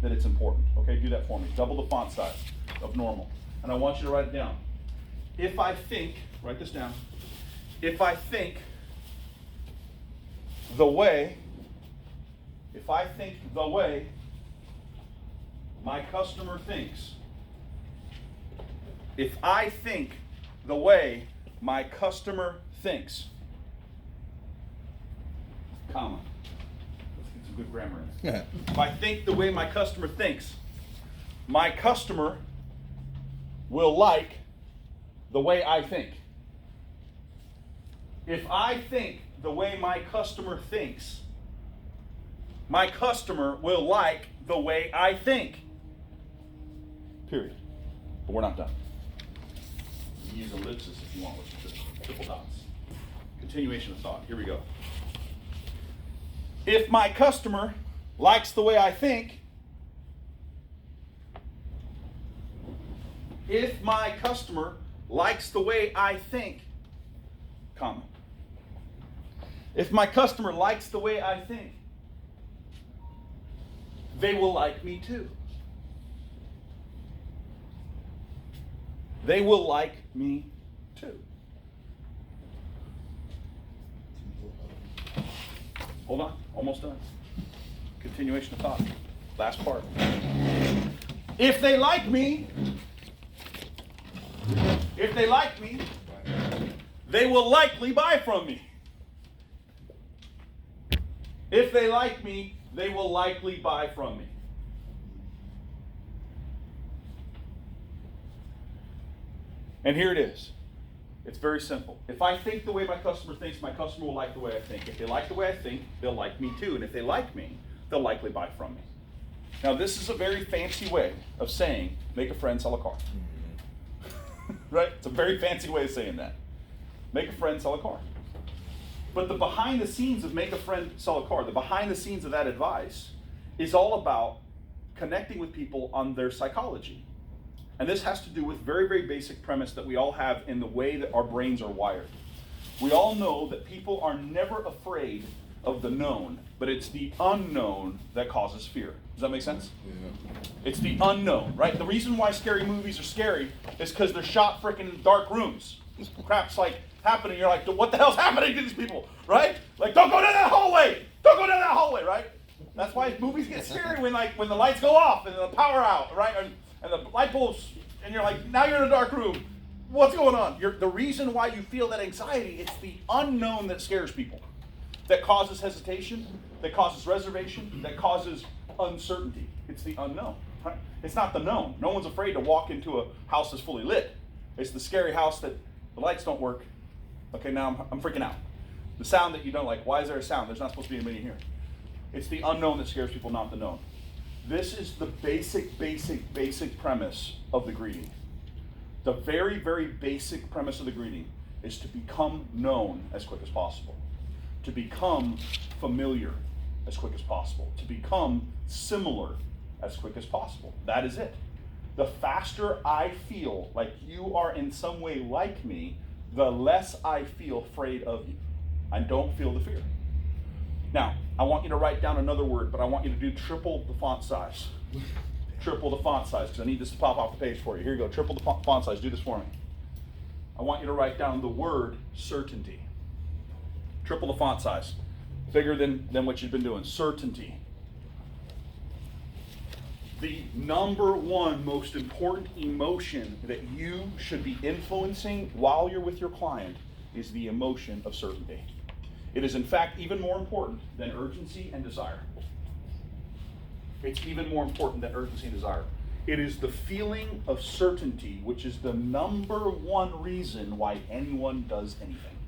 that it's important. Okay, do that for me. Double the font size of normal. And I want you to write it down. If I think, write this down. If I think the way my customer thinks, if I think the way my customer thinks, comma. Let's get some good grammar in there. If I think the way my customer thinks, my customer will like the way I think. If I think the way my customer thinks, my customer will like the way I think. Period. But we're not done. You use ellipsis if you want with triple dots. Continuation of thought. Here we go. If my customer likes the way I think, if my customer likes the way I think, comma. If my customer likes the way I think, they will like me too. They will like me too. Hold on, almost done. Continuation of thought. Last part. If they like me, they will likely buy from me. If they like me, they will likely buy from me. And here it is. It's very simple. If I think the way my customer thinks, my customer will like the way I think. If they like the way I think, they'll like me too. And if they like me, they'll likely buy from me. Now, this is a very fancy way of saying, make a friend, sell a car. Right? It's a very fancy way of saying that. Make a friend, sell a car. But the behind the scenes of make a friend, sell a car, the behind the scenes of that advice is all about connecting with people on their psychology. And this has to do with very, very basic premise that we all have in the way that our brains are wired. We all know that people are never afraid of the known, but it's the unknown that causes fear. Does that make sense? Yeah. It's the unknown, right? The reason why scary movies are scary is because they're shot freaking in dark rooms. Crap's like happening. You're like, what the hell's happening to these people, right? Like, don't go down that hallway. Don't go down that hallway, right? That's why movies get scary when the lights go off and the power out, right? And the light bulbs, and you're like, now you're in a dark room. What's going on? The reason why you feel that anxiety, it's the unknown that scares people, that causes hesitation, that causes reservation, that causes uncertainty. It's the unknown, right? It's not the known. No one's afraid to walk into a house that's fully lit. It's the scary house that the lights don't work. Okay, now I'm freaking out. The sound that you don't like. Why is there a sound? There's not supposed to be anybody here. It's the unknown that scares people, not the known. This is the basic premise of the greeting. The very, very basic premise of the greeting is to become known as quick as possible. To become familiar as quick as possible. To become similar as quick as possible. That is it. The faster I feel like you are in some way like me, the less I feel afraid of you. I don't feel the fear. Now, I want you to write down another word, but I want you to do triple the font size. Triple the font size, because I need this to pop off the page for you. Here you go, triple the font size. Do this for me. I want you to write down the word certainty. Triple the font size. Bigger than what you've been doing. Certainty. The number one most important emotion that you should be influencing while you're with your client is the emotion of certainty. It is in fact even more important than urgency and desire. It's even more important than urgency and desire. It is the feeling of certainty which is the number one reason why anyone does anything.